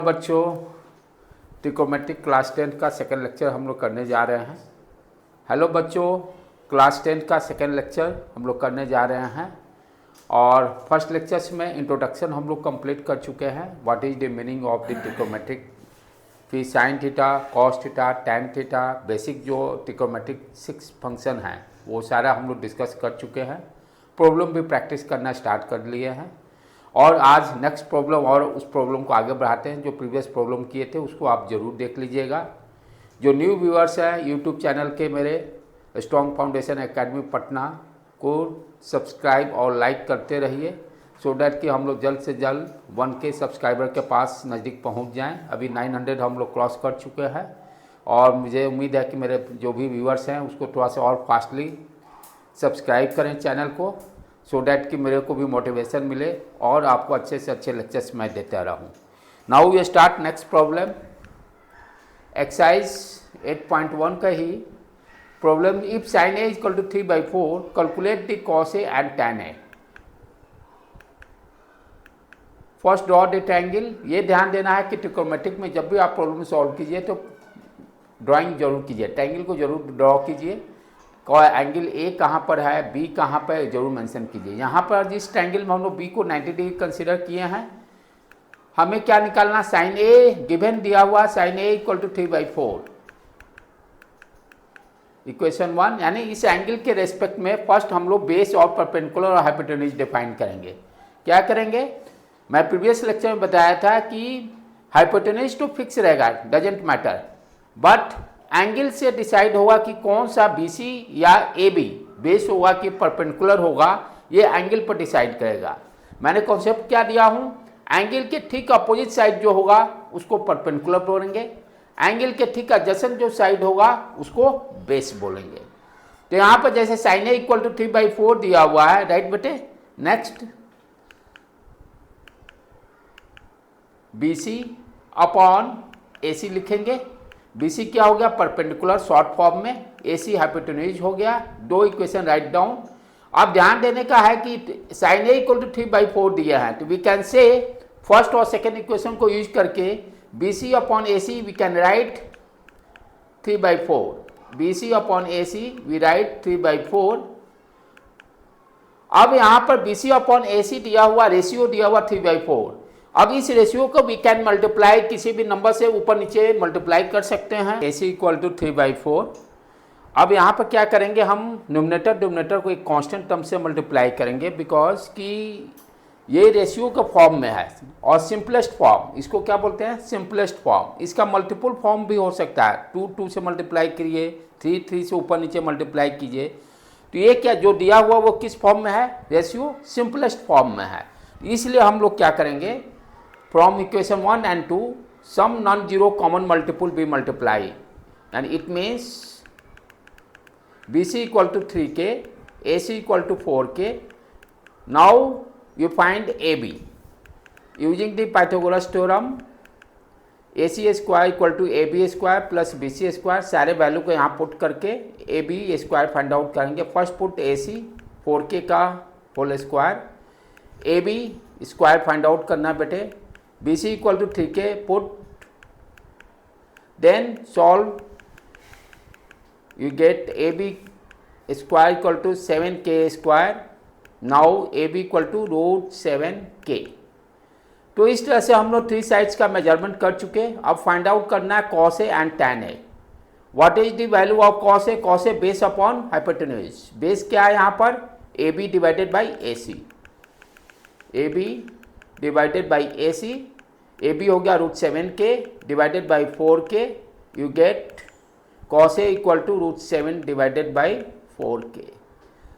बच्चों, ट्रिकोमेट्रिक क्लास 10 का second lecture हम लोग करने जा रहे हैं। हेलो बच्चों, क्लास 10 का सेकेंड लेक्चर हम लोग करने जा रहे हैं और फर्स्ट लेक्चर्स में इंट्रोडक्शन हम लोग कंप्लीट कर चुके हैं। What is the meaning of the trigonometric, फिर sine theta, cos theta, tan theta, basic जो ट्रिकोमेट्रिक 6 फंक्शन हैं वो सारा हम लोग डिस्कस कर चुके हैं। प्रॉब्लम भी प्रैक्टिस करना स्टार्ट कर लिए हैं और आज नेक्स्ट प्रॉब्लम और उस प्रॉब्लम को आगे बढ़ाते हैं। जो प्रीवियस प्रॉब्लम किए थे उसको आप ज़रूर देख लीजिएगा। जो न्यू व्यूअर्स हैं यूट्यूब चैनल के मेरे स्ट्रॉन्ग फाउंडेशन एकेडमी पटना को सब्सक्राइब और लाइक करते रहिए सो डैट कि हम लोग जल्द से जल्द 1K सब्सक्राइबर के पास नज़दीक पहुंच जाएं। अभी 900 हम लोग क्रॉस कर चुके हैं और मुझे उम्मीद है कि मेरे जो भी व्यूअर्स हैं उसको थोड़ा सा और फास्टली सब्सक्राइब करें चैनल को सो डैट कि मेरे को भी मोटिवेशन मिले और आपको अच्छे से अच्छे लेक्चर्स मैं देता रहूं। Now we start next problem. Exercise 8.1 का ही problem. If sine A equal to 3/4 calculate the cos A and tan A. First draw the triangle. ये ध्यान देना है कि ट्रिकोमेट्रिक में जब भी आप प्रॉब्लम सॉल्व कीजिए तो ड्राइंग जरूर कीजिए, ट्रायंगल को जरूर ड्रॉ कीजिए। एंगल ए कहाँ पर है, बी कहाँ पर, जरूर मेंशन कीजिए। यहाँ पर जिस ट्रायंगल में हम लोग बी को 90 डिग्री कंसीडर किए हैं, हमें क्या निकालना, साइन ए गिवन दिया हुआ, sine A equal to 3/4 equation 1। यानी इस एंगल के रेस्पेक्ट में फर्स्ट हम लोग बेस और परपेंडिकुलर और हाइपोटेन्यूज डिफाइन करेंगे। क्या करेंगे, मैं प्रीवियस लेक्चर में बताया था कि हाइपोटेन्यूज तो फिक्स रहेगा, डजेंट मैटर, बट एंगल से डिसाइड होगा कि कौन सा BC या AB बेस होगा कि परपेंडिकुलर होगा, ये एंगल पर डिसाइड करेगा। मैंने कॉन्सेप्ट क्या दिया हूँ, एंगल के ठीक अपोजिट साइड जो होगा उसको परपेंडिकुलर बोलेंगे, एंगल के ठीक एडजेसेंट जो साइड होगा उसको बेस बोलेंगे। तो यहाँ पर जैसे साइन ए इक्वल टू 3/4 दिया हुआ है, राइट बेटे। नेक्स्ट BC अपॉन AC लिखेंगे। BC क्या हो गया, परपेंडिकुलर शॉर्ट फॉर्म में, AC हाइपोटेन्यूज हो गया। दो इक्वेशन राइट डाउन। अब ध्यान देने का है कि साइन ए इक्वल टू 3/4 दिया है तो वी कैन से फर्स्ट और सेकेंड इक्वेशन को यूज करके BC upon AC we can write 3/4। BC upon AC we write 3/4। अब यहाँ पर BC अपॉन AC दिया हुआ, रेशियो दिया हुआ 3/4। अब इस रेशियो को वी कैन मल्टीप्लाई, किसी भी नंबर से ऊपर नीचे मल्टीप्लाई कर सकते हैं। AC equal to 3/4। अब यहाँ पर क्या करेंगे, हम न्यूमरेटर डिनोमिनेटर को एक कांस्टेंट टर्म से मल्टीप्लाई करेंगे बिकॉज कि ये रेशियो का फॉर्म में है और सिंपलेस्ट फॉर्म, इसको क्या बोलते हैं, सिंपलेस्ट फॉर्म। इसका मल्टीपल फॉर्म भी हो सकता है, 2 से मल्टीप्लाई करिए, 3 से ऊपर नीचे मल्टीप्लाई कीजिए। तो ये क्या जो दिया हुआ वो किस फॉर्म में है, रेशियो सिंपलेस्ट फॉर्म में है। इसलिए हम लोग क्या करेंगे, from equation 1 and 2 some non zero common multiple be multiply, and it means BC equal to 3K, AC equal to 4K। Now you find AB using the Pythagoras theorem. AC square equal to AB square plus BC square, सारे value को यहाँ put करके AB square find out करेंगे। First put AC 4K का whole square, AB square find out करना बेटे। BC equal to 3K put, then solve, you get AB square equal to 7K square। now AB equal to √7K। तो इस तरह से हम लोग 3 साइड्स का मेजरमेंट कर चुके। अब फाइंड आउट करना है cos A and tan A। What is the value of cos A? cos A base upon hypotenuse. Base क्या है यहाँ पर, AB divided by AC। AB divided by AC, AB हो गया √7K divided by 4K, you get cos A equal to √7 divided by 4K।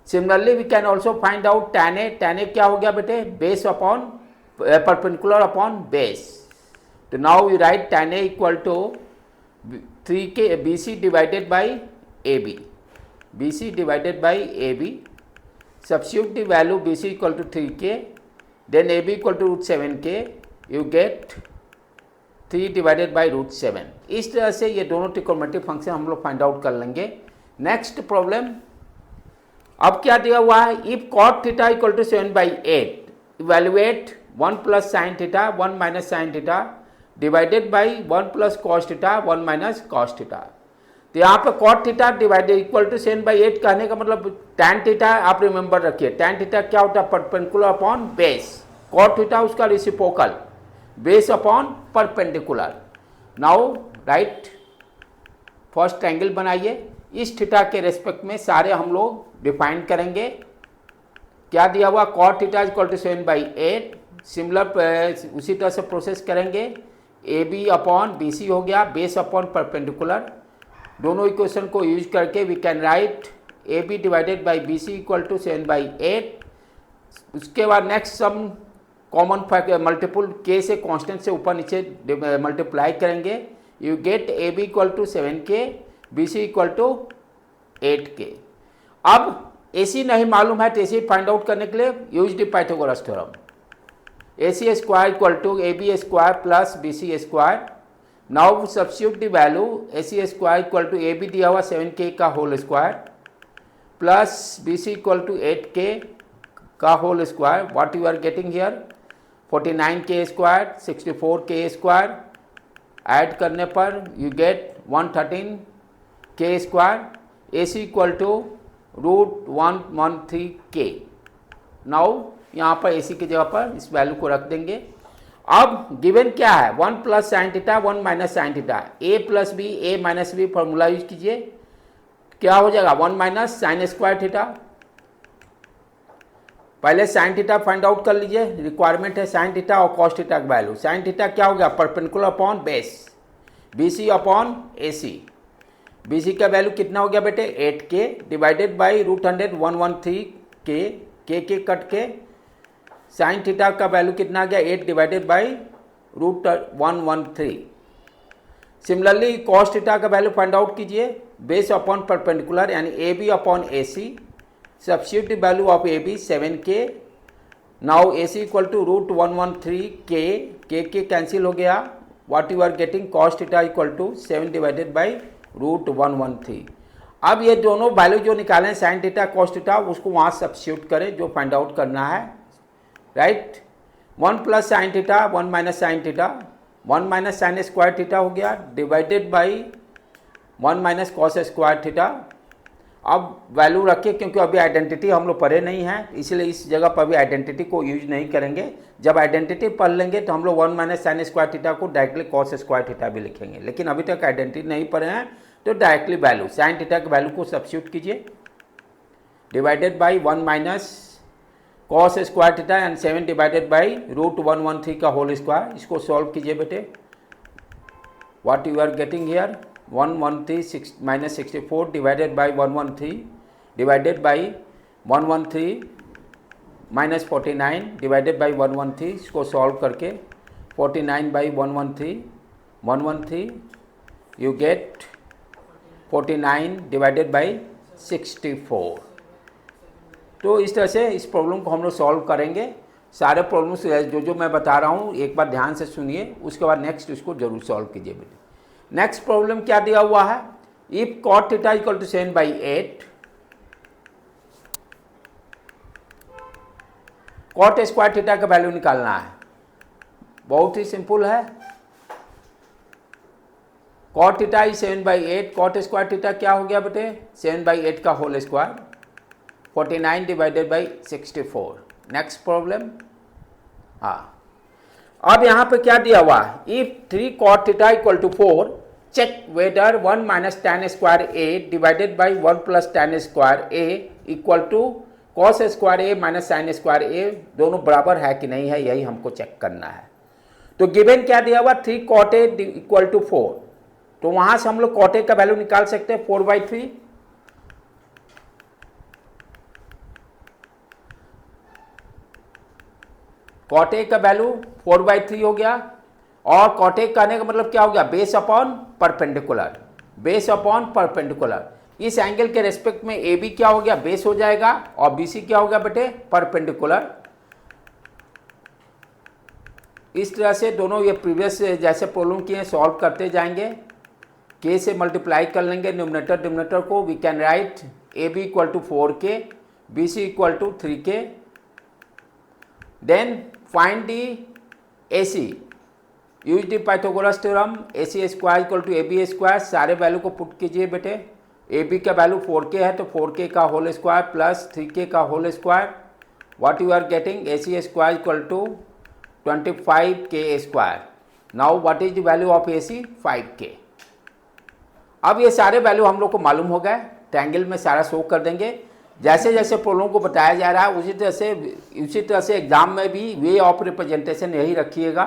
Similarly we can also find out tan A। tan A क्या हो गया बेटे, base upon perpendicular upon base. तो now we write tan A equal to 3K BC divided by AB, BC divided by AB। Substitute the value BC equal to 3K, then AB equal to √7K, you get 3 divided by √7। इस तरह से ये दोनों ट्रिकोमेट्रिक function हम लोग find out कर लेंगे। Next problem, अब क्या दिया हुआ है, if cot theta equal to 7/8 evaluate 1 plus sine theta 1 minus sine theta divided by 1 plus cos theta 1 minus cos theta. तो यहाँ पे cot theta divided equal to 7/8 कहने का मतलब टैन थीटा आप रिमेंबर रखिए, टैन थीटा क्या होता है, perpendicular upon base, cot theta उसका reciprocal, base upon perpendicular. Now right first angle बनाइए, इस थीटा के रेस्पेक्ट में सारे हम लोग डिफाइन करेंगे। क्या दिया हुआ, cot theta equal to 7/8, similar उसी तरह से प्रोसेस करेंगे, A B upon B C हो गया, बेस अपॉन परपेंडिकुलर, दोनों इक्वेशन को यूज करके we can write A B divided by B C equal to 7/8। उसके बाद next some common factor multiple के से कांस्टेंट से ऊपर नीचे मल्टीप्लाई करेंगे, you get A B equal to 7k, B C equal to 8k। अब ए सी नहीं मालूम है तो ए सी फाइंड आउट करने के लिए use the Pythagoras theorem, A C square equal to A B square plus B C square. Now substitute the value, A C square equal to A B दिया हुआ 7k का whole square plus B C equal to 8k का whole square, what you are getting here 49k square 64k square, add करने पर you get 113k square, A C equal to √113k। Now यहाँ पर ए सी की जगह पर इस वैल्यू को रख देंगे। अब गिवन क्या है, 1 plus sine theta 1 minus sine theta, A plus B A minus B formula use कीजिए, क्या हो जाएगा 1 माइनस साइन स्क्वायर थीटा। पहले साइन थीटा फाइंड आउट कर लीजिए, रिक्वायरमेंट है साइन थीटा और कॉस थीटा का वैल्यू। साइन थीटा क्या हो गया, perpendicular upon base, B C upon A C, B C का वैल्यू कितना हो गया बेटे 8k डिवाइडेड बाई √113k, के कट के, साइन थीटा का वैल्यू कितना आ गया 8 divided by √113। Similarly cos theta का वैल्यू फाइंड आउट कीजिए, बेस अपॉन परपेंडिकुलर यानी A B upon A C, substitute the value of A B 7k, now A C equal to √113k, K cancel हो गया, what you are getting cos theta equal to 7 divided by √113। अब ये दोनों value जो निकालें sign theta cos theta उसको वहाँ substitute करें जो फाइंड आउट करना है, right 1 plus sine theta 1 minus sine theta, 1 minus sine square theta हो गया divided by 1 minus cos square theta. अब वैल्यू रखिए क्योंकि अभी आइडेंटिटी हम लोग पढ़े नहीं हैं, इसलिए इस जगह पर भी आइडेंटिटी को यूज नहीं करेंगे। जब आइडेंटिटी पढ़ लेंगे तो हम लोग 1 माइनस साइन स्क्वायर थीटा को डायरेक्टली कॉस स्क्वायर थीटा भी लिखेंगे, लेकिन अभी तक आइडेंटिटी नहीं पढ़े हैं तो डायरेक्टली वैल्यू साइन थीटा के वैल्यू को सब्स्टिट्यूट कीजिए, divided by 1 minus cos square theta and 7 divided by √113 का होल स्क्वायर। इसको सॉल्व कीजिए बेटे, what you are getting here 113 minus 64 divided by 113 divided by 113 minus 49 divided by 113, इसको सॉल्व करके 49 by 113 you get 49 divided by 64। तो इस तरह से इस प्रॉब्लम को हम लोग सॉल्व करेंगे। सारे प्रॉब्लम्स जो मैं बता रहा हूँ एक बार ध्यान से सुनिए, उसके बाद नेक्स्ट इसको जरूर सॉल्व कीजिए बेटे। नेक्स्ट प्रॉब्लम क्या दिया हुआ है, if cot theta equal to 7/8, cot square theta का वैल्यू निकालना है। बहुत ही सिंपल है, cot theta is 7/8, cot square theta क्या हो गया बेटे 7/8 का whole square, 49 divided by 64। Next problem, हाँ अब यहाँ पे क्या दिया हुआ है, if 3 cot theta equal to 4, check whether 1 minus tan square A divided by 1 plus tan square A equal to cos square A minus sine square A, दोनों बराबर है कि नहीं है, यही हमको चेक करना है। तो गिवन क्या दिया हुआ 3 कॉट ए इक्वल टू 4, तो वहां से हम लोग कॉट ए का वैल्यू निकाल सकते हैं 4/3, कॉट ए का वैल्यू 4/3 हो गया। और कॉट ए कहने का मतलब क्या हो गया, base upon perpendicular, base upon perpendicular. इस एंगल के रेस्पेक्ट में ए बी क्या हो गया, बेस हो जाएगा, और बी सी क्या हो गया बेटे परपेंडिकुलर। इस तरह से दोनों ये प्रीवियस जैसे प्रॉब्लम किए सॉल्व करते जाएंगे, के से मल्टीप्लाई कर लेंगे न्यूमरेटर डिनोमिनेटर को, we can write A B equal to 4k, B C equal to 3k। Then find the A C, use the Pythagoras theorem, A C square equal to A B square, सारे value को put कीजिए बेटे। A B का value 4k है तो 4k का whole square plus 3k का whole square, what you are getting, A C square equal to 25k square. Now what is the value of A C, 5k। अब ये सारे value हम लोग को मालूम हो गए, ट्रायंगल में सारा शो कर देंगे। जैसे जैसे प्रॉब्लम को बताया जा रहा है उसी तरह से एग्जाम में भी वे ऑफ रिप्रेजेंटेशन यही रखिएगा,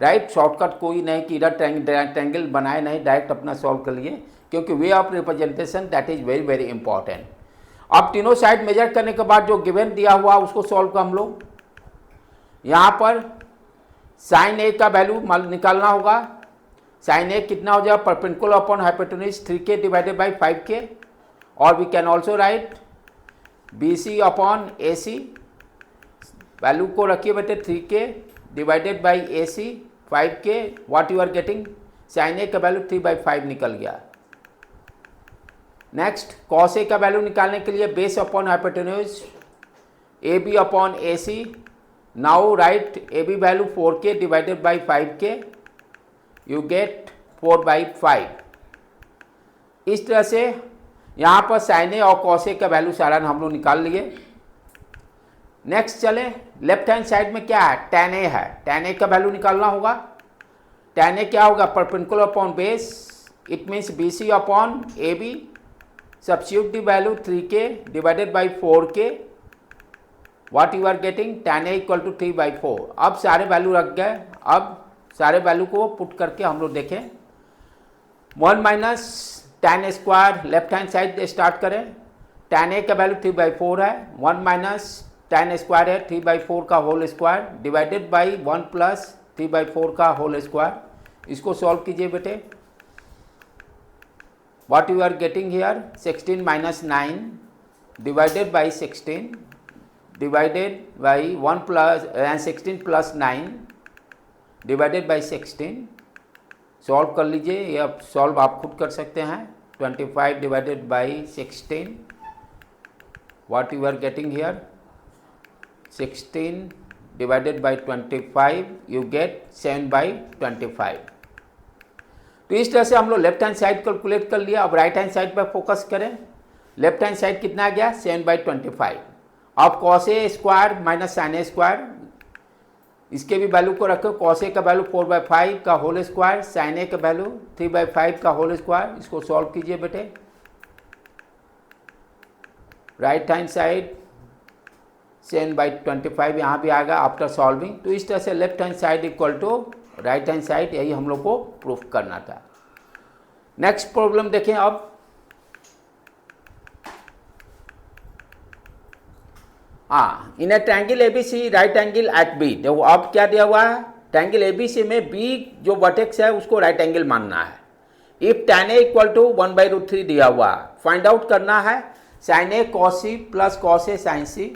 राइट। शॉर्टकट कोई नहीं कि इधर ट्रायंगल बनाए नहीं, डायरेक्ट अपना सॉल्व कर लिए, क्योंकि way of representation that is very very important. अब तीनों साइड मेजर करने के बाद जो गिवन दिया हुआ उसको सॉल्व कर हम लोग। यहाँ पर साइन ए का वैल्यू निकालना होगा। साइन ए कितना हो जाएगा, perpendicular upon hypotenuse 3k divided by 5k, और we can also write BC upon AC, value को रखिए बेटे 3k divided by AC 5k, what you are getting, sine A का वैल्यू 3/5 निकल गया। नेक्स्ट कॉस ए का वैल्यू निकालने के लिए base upon hypotenuse AB upon AC, now right AB value 4k divided by 5k, you get 4/5। इस तरह से यहाँ पर साइन ए और कॉस ए का वैल्यू सारा हम लोग निकाल लिए। नेक्स्ट चले, लेफ्ट हैंड साइड में क्या है, tan ए है, tan ए का वैल्यू निकालना होगा। tan ए क्या होगा, perpendicular upon base, it means BC upon AB, substitute the value 3k divided by 4k, what you are getting, tan A equal to 3/4। अब सारे वैल्यू रख गए, अब सारे वैल्यू को पुट करके हम लोग देखें। 1 minus tan square, left hand side start करें, tan ए का वैल्यू 3/4 है, 1 माइनस tan स्क्वायर है 3/4 का whole square divided by 1 plus 3/4 का होल स्क्वायर। इसको सॉल्व कीजिए बेटे, what you are getting here, 16 minus 9 divided by 16 divided by 1 plus 16 plus 9 divided by 16। Solve कर लीजिए, ये अब सॉल्व आप खुद कर सकते हैं। 25 divided by 16, what you are getting here, 16 divided by 25, you get 7/25। तो इस तरह से हम लोग लेफ्ट हैंड साइड कैलकुलेट कर लिया। अब राइट हैंड साइड पर फोकस करें। लेफ्ट हैंड साइड कितना आ गया, 7/25। अब cos A square minus sign A square, इसके भी वैल्यू को रखो। कॉस ए का वैल्यू 4/5 का होल स्क्वायर, साइन ए का वैल्यू 3/5 का होल स्क्वायर। इसको सॉल्व कीजिए बेटे। राइट हैंड साइड 7/25 यहाँ भी आएगा आफ्टर सॉल्विंग। तो इस तरह से left hand side equal to right hand side, यही हम लोग को प्रूफ करना था। नेक्स्ट प्रॉब्लम देखें। अब in a triangle ABC right angle at B, देखो अब क्या दिया हुआ है, ट्रायंगल ABC में B जो वर्टेक्स है उसको राइट एंगल मानना है। If tan A equal to 1/√3 दिया हुआ, फाइंड आउट करना है sin A cos C plus cos A sin C।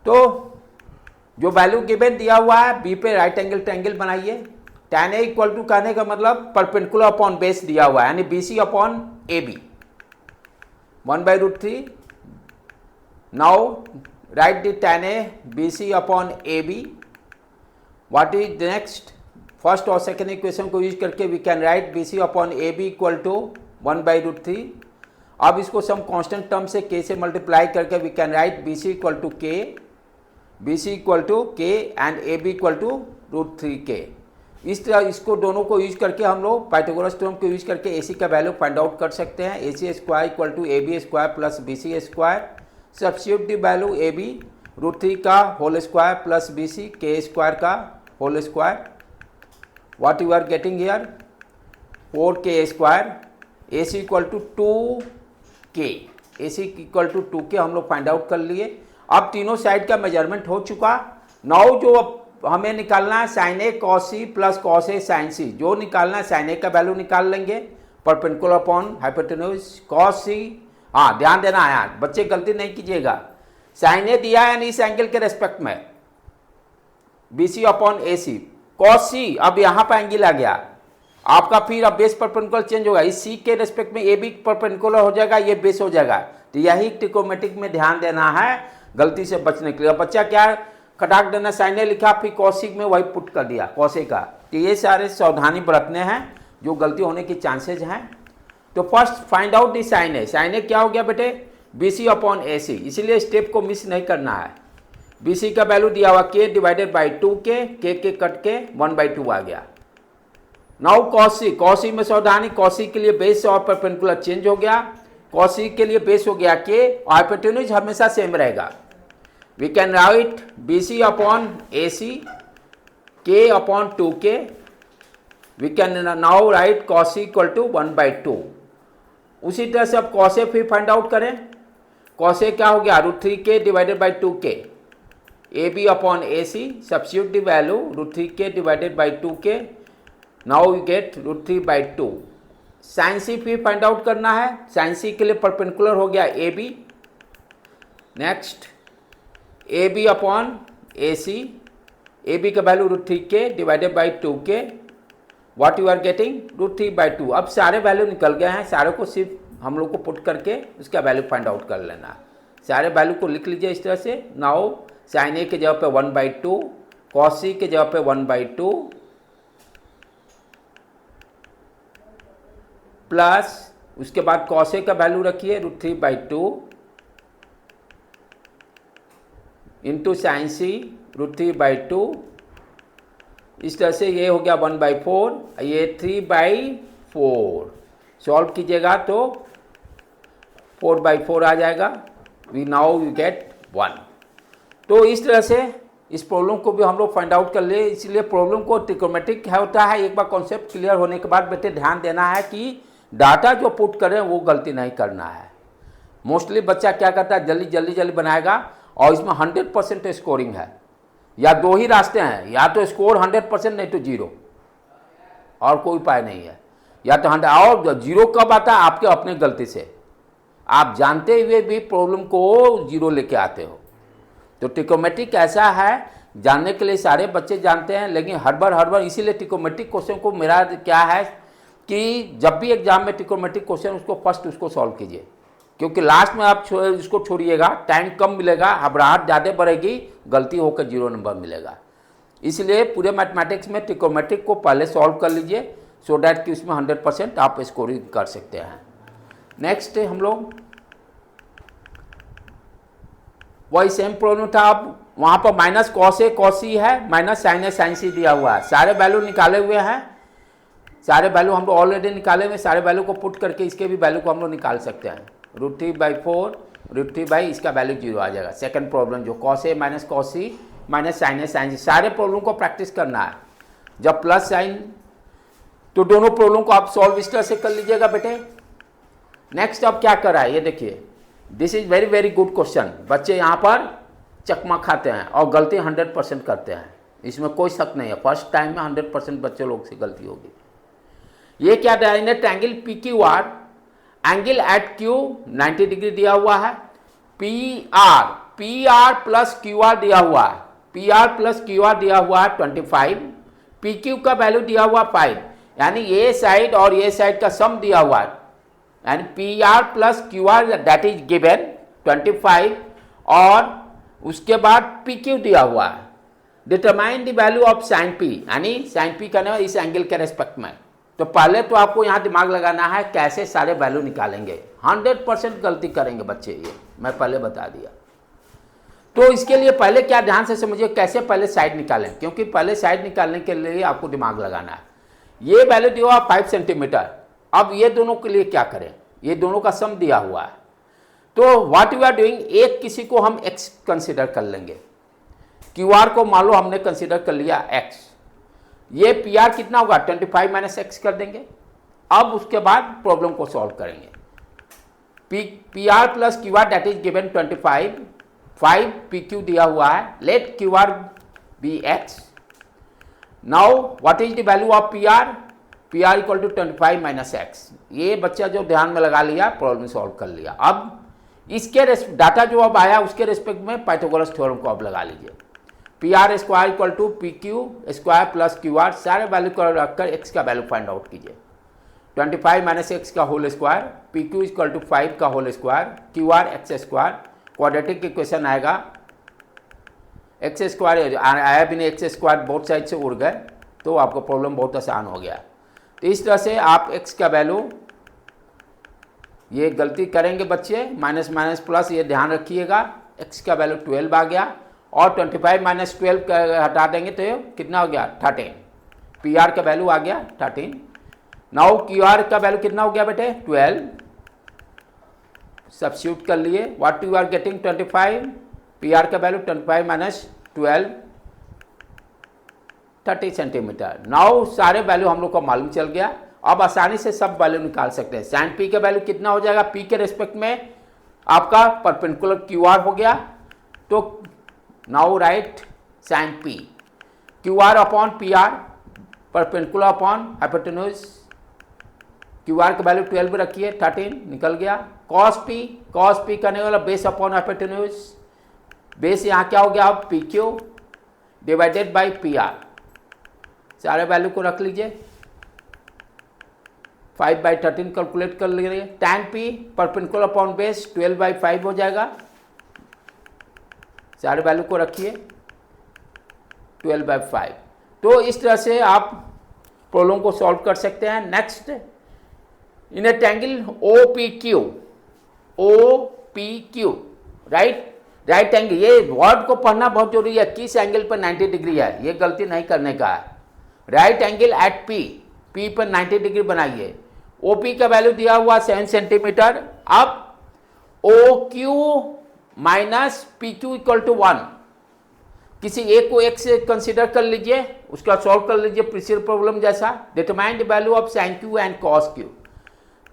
तो जो वैल्यू गिवन दिया हुआ है B पे राइट एंगल ट्रायंगल बनाइए। tan A इक्वल टू कहने का मतलब परपेंडिकुलर अपॉन बेस दिया हुआ है, यानी BC upon AB 1/√3। Now write the tan A BC upon AB। What is next, first और सेकेंड इक्वेशन को यूज करके we can write BC upon AB equal to 1/√3। अब इसको सम कांस्टेंट टर्म से k से मल्टीप्लाई करके we can write BC equal to k, BC equal to k and AB equal to √3k। इस तरह इसको दोनों को यूज करके हम लोग पाइथागोरस थ्योरम को यूज करके AC का वैल्यू फाइंड आउट कर सकते हैं। AC square equal to AB square plus BC square, substitute the value AB √3 का whole square plus BC k square का whole square, what you are getting here 4k square. AC equal to 2k, AC equal to 2k हम लोग find out कर लिए। अब तीनों side का measurement हो चुका। नाउ जो हमें निकालना है sin A cos C plus cos A sin C, जो निकालना है sin A का वैल्यू निकाल लेंगे perpendicular upon hypotenuse cos C। हाँ ध्यान देना है यार, बच्चे गलती नहीं कीजिएगा। sin A दिया है यानी इस एंगल के रेस्पेक्ट में BC upon AC, cos C अब यहाँ पर एंगल आ गया आपका, फिर अब बेस परपेंडिकुलर चेंज होगा, इस C के रेस्पेक्ट में AB परपेंडिकुलर हो जाएगा, ये बेस हो जाएगा। तो यही ट्रिकोमेट्रिक में ध्यान देना है गलती से बचने के लिए। बच्चा क्या खटाक देना, साइन ए लिखा, फिर कौशिक में वही पुट कर दिया कौशिक का। तो ये सारे सावधानी बरतने हैं, जो गलती होने की चांसेज हैं। तो first find out the sine A. Sine A क्या हो गया बेटे, BC अपॉन AC, इसीलिए स्टेप को मिस नहीं करना है। BC का वैल्यू दिया हुआ K divided by 2K, K cut के 1/2 आ गया। नाउ कौशिक, कौशिक में सावधानी, कौशिक के लिए बेस और परपेंडिकुलर चेंज हो गया। कौशिक के लिए बेस हो गया K और हाइपोटेन्यूज हमेशा सेम रहेगा। We can write BC upon AC, K upon 2K। We can now write cos C equal to 1/2। उसी तरह से अब कौशिक फिर फाइंड आउट करें। कौशिक क्या हो गया, √3K divided by 2K। AB upon AC, substitute the value √3K divided by 2K, now you get √3/2। Sine C फिर फाइंड आउट करना है। साइन C के लिए परपेंडिकुलर हो गया AB। Next AB upon AC, AB का value √3K divided by 2K, what you are getting √3/2। अब सारे वैल्यू निकल गए हैं, सारे को सिर्फ हम लोग को पुट करके उसका वैल्यू फाइंड आउट कर लेना है। सारे वैल्यू को लिख लीजिए इस तरह से। नाउ साइन ए के जगह पे 1/2, कॉस सी के जगह पे 1/2 प्लस उसके बाद कॉस ए का वैल्यू रखिए √3/2 इंटू साइन सी √3/2। इस तरह से ये हो गया 1/4, ये 3/4। सॉल्व कीजिएगा तो 4/4 आ जाएगा। We now you get 1। तो इस तरह से इस प्रॉब्लम को भी हम लोग फाइंड आउट कर ले। इसलिए प्रॉब्लम को ट्रिकोमेट्रिक होता है। एक बार कॉन्सेप्ट क्लियर होने के बाद बेटे ध्यान देना है कि डाटा जो पुट करें वो गलती नहीं करना है। मोस्टली बच्चा क्या करता है, जल्दी बनाएगा और इसमें 100% स्कोरिंग है। या दो ही रास्ते हैं, या तो स्कोर 100% नहीं तो 0, और कोई उपाय नहीं है। या तो 100, और 0 कब आता है, आपके अपने गलती से, आप जानते हुए भी प्रॉब्लम को 0 लेके आते हो। तो ट्रिकोमेट्रिक ऐसा है, जानने के लिए सारे बच्चे जानते हैं, लेकिन हर बार इसीलिए ट्रिकोमेट्रिक क्वेश्चन को मेरा क्या है कि जब भी एग्जाम में ट्रिकोमेट्रिक क्वेश्चन उसको फर्स्ट उसको सॉल्व कीजिए, क्योंकि लास्ट में आप इसको छोड़िएगा, टाइम कम मिलेगा, घबराहट ज़्यादा बढ़ेगी, गलती होकर 0 नंबर मिलेगा। इसलिए पूरे मैथमेटिक्स में ट्रिकोमेट्रिक को पहले सॉल्व कर लीजिए, सो डैट कि उसमें 100% आप स्कोरिंग कर सकते हैं। नेक्स्ट हम लोग वही सेम प्रॉब्लम था। अब वहाँ पर माइनस कॉस ए कॉस सी है, माइनस साइन ए साइन सी दिया हुआ है। सारे वैल्यू निकाले हुए हैं, सारे वैल्यू हम लोग ऑलरेडी निकाले हुए। सारे वैल्यू को पुट करके इसके भी वैल्यू को हम लोग निकाल सकते हैं। √3/4 √3 इसका वैल्यू 0 आ जाएगा। सेकंड प्रॉब्लम जो cos A minus cos C minus sign A sign सी, सारे प्रॉब्लम को प्रैक्टिस करना है। जब प्लस साइन, तो दोनों प्रॉब्लम को आप सॉल्व इस तरह से कर लीजिएगा बेटे। नेक्स्ट अब क्या कर रहा है ये देखिए, this is very good question. बच्चे यहाँ पर चकमा खाते हैं और गलती 100% करते हैं, इसमें कोई शक नहीं है। फर्स्ट टाइम में 100% बच्चे लोग से गलती होगी। ये क्या दिया है, triangle PQR, angle at Q 90 degree दिया हुआ है। PR प्लस QR दिया हुआ है, PR प्लस QR दिया हुआ है 25, PQ का वैल्यू दिया हुआ 5, यानी ये साइड और ये साइड का सम दिया हुआ है, यानी PR plus QR that is given 25, और उसके बाद PQ दिया हुआ है। Determine the value of sine P, यानी साइन P करने इस एंगल के रेस्पेक्ट में। तो पहले तो आपको यहाँ दिमाग लगाना है कैसे सारे वैल्यू निकालेंगे। 100% गलती करेंगे बच्चे, ये मैं पहले बता दिया। तो इसके लिए पहले क्या ध्यान से समझिए, कैसे पहले साइड निकालें, क्योंकि पहले साइड निकालने के लिए आपको दिमाग लगाना है। ये वैल्यू दिया हुआ 5 सेंटीमीटर। अब ये दोनों के लिए क्या करें, ये दोनों का सम दिया हुआ है। तो व्हाट यू आर डूइंग, एक किसी को हम x कंसिडर कर लेंगे, QR को मान लो हमने कंसिडर कर लिया x। ये PR कितना होगा, 25 माइनस x कर देंगे। अब उसके बाद प्रॉब्लम को सॉल्व करेंगे। PR plus QR that is given 25, 5 PQ दिया हुआ है, let QR be x। Now what is the value of PR equal to 25 minus x। ये बच्चा जो ध्यान में लगा लिया, प्रॉब्लम सॉल्व कर लिया। अब इसके डाटा जो अब आया उसके रिस्पेक्ट में पाइथागोरस थ्योरम को अब लगा लीजिए। PR square equal to PQ square plus QR, सारे वैल्यू को रखकर x का वैल्यू फाइंड आउट कीजिए। 25 माइनस x का whole square, PQ equal to 5 का whole square, QR x square, quadratic equation आएगा एक्स स्क्वायर आया भी नहीं, एक्स स्क्वायर बोथ साइड से उड़ गए, तो आपको प्रॉब्लम बहुत आसान हो गया। तो इस तरह से आप एक्स का वैल्यू, ये गलती करेंगे बच्चे, माइनस माइनस प्लस, ये ध्यान रखिएगा। एक्स का वैल्यू 12 आ गया और 25 माइनस 12 हटा देंगे तो ये कितना हो गया 13। पी आर का वैल्यू आ गया 13। नाउ क्यू आर का वैल्यू कितना हो गया बेटे 12। सब्स्टिट्यूट कर लिए, what you are getting 25, P R का वैल्यू 25 माइनस 12 30 सेंटीमीटर। नाउ सारे वैल्यू हम लोग को मालूम चल गया, अब आसानी से सब वैल्यू निकाल सकते हैं। साइन पी का वैल्यू कितना हो जाएगा, पी के रिस्पेक्ट में आपका परपेंडिकुलर क्यू आर हो गया, तो now right sine P, Q R upon P R, perpendicular upon hypotenuse, Q R का वैल्यू 12 रखिए, 13 निकल गया। कॉस पी करने वाला बेस अपॉन हाइपोटेन्यूज, बेस यहाँ क्या हो गया अब P Q divided by P R, सारे वैल्यू को रख लीजिए, 5/13 कैलकुलेट कर लीजिए। Tan P perpendicular upon base 12/5 हो जाएगा, सारे वैल्यू को रखिए 12/5। तो इस तरह से आप प्रॉब्लम को सॉल्व कर सकते हैं। Next, in a triangle OPQ, right angle, ये वर्ड को पढ़ना बहुत जरूरी है, किस एंगल पर 90 डिग्री है, ये गलती नहीं करने का है। राइट एंगल एट P पर 90 डिग्री बनाइए। OP का वैल्यू दिया हुआ 7 सेंटीमीटर। अब OQ minus PQ equal to 1, किसी एक को एक से कंसिडर कर लीजिए, उसका सॉल्व कर लीजिए प्रीवियस प्रॉब्लम जैसा। Determine the value of sine Q and cos Q,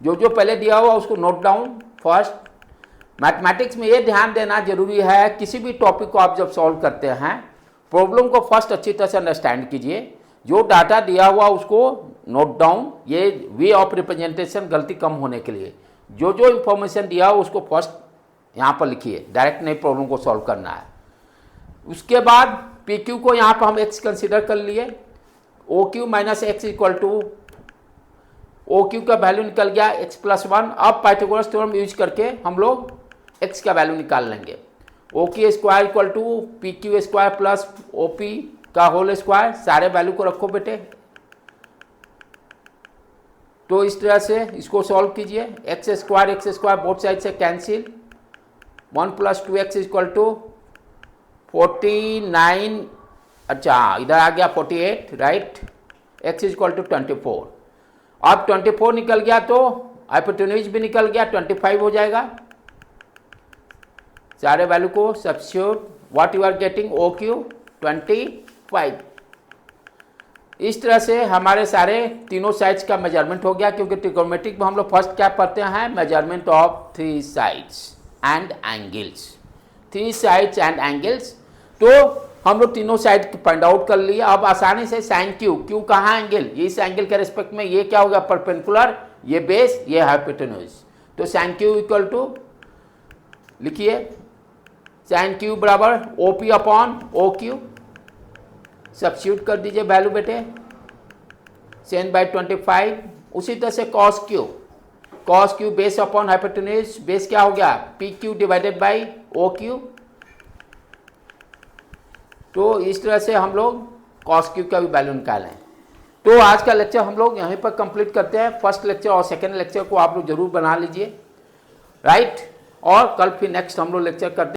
जो पहले दिया हुआ उसको नोट डाउन फर्स्ट। मैथमेटिक्स में ये ध्यान देना जरूरी है, किसी भी टॉपिक को आप जब सॉल्व करते हैं, प्रॉब्लम को फर्स्ट अच्छी तरह से अंडरस्टैंड कीजिए, जो डाटा दिया हुआ उसको नोट डाउन, ये वे ऑफ रिप्रेजेंटेशन गलती कम होने के लिए, जो इंफॉर्मेशन दिया हो उसको फर्स्ट यहाँ पर लिखिए, डायरेक्ट नहीं प्रॉब्लम को सॉल्व करना है। उसके बाद पी क्यू को यहाँ पर हम एक्स कंसिडर कर लिए, O Q minus x equal to, O Q का वैल्यू निकल गया x प्लस 1। अब पाइथागोरस थ्योरम यूज करके हम लोग x का वैल्यू निकाल लेंगे। O Q square equal to P Q square plus O P का होल स्क्वायर, सारे वैल्यू को रखो बेटे। तो इस तरह से इसको सॉल्व कीजिए, एक्स स्क्वायर बोथ साइड से कैंसिल, 1 + 2x इक्वल टू 49, अच्छा इधर आ गया 48, राइट, x इक्वल टू 24। अब 24 निकल गया तो हाइपोटेन्यूज भी निकल गया, 25 हो जाएगा। सारे वैल्यू को substitute, what you are getting O Q 25। इस तरह से हमारे सारे तीनों साइड्स का मेजरमेंट हो गया, क्योंकि ट्रिग्नोमेट्रिक में हम लोग फर्स्ट क्या पढ़ते हैं, measurement of 3 sides and angles, 3 sides and angles. तो हम लोग तीनों साइड फाइंड आउट कर लिया। अब आसानी से साइन क्यू कहाँ एंगल, ये इस एंगल के रिस्पेक्ट में ये क्या होगा परपेंडिकुलर, ये बेस, ये हाइपोटेन्यूज। तो साइन क्यू इक्वल टू लिखिए, साइन क्यू बराबर OP अपॉन OQ, सब्स्टिट्यूट कर दीजिए वैल्यू बेटे, 7/25। उसी तरह से cos Q base upon hypotenuse, base क्या हो गया PQ डिवाइडेड बाई OQ। तो इस तरह से हम लोग कॉस क्यू का भी वैल्यू निकालें। तो आज का लेक्चर हम लोग यहीं पर कंप्लीट करते हैं। फर्स्ट लेक्चर और सेकंड लेक्चर को आप लोग जरूर बना लीजिए, राइट। और कल फिर नेक्स्ट हम लोग लेक्चर करते हैं।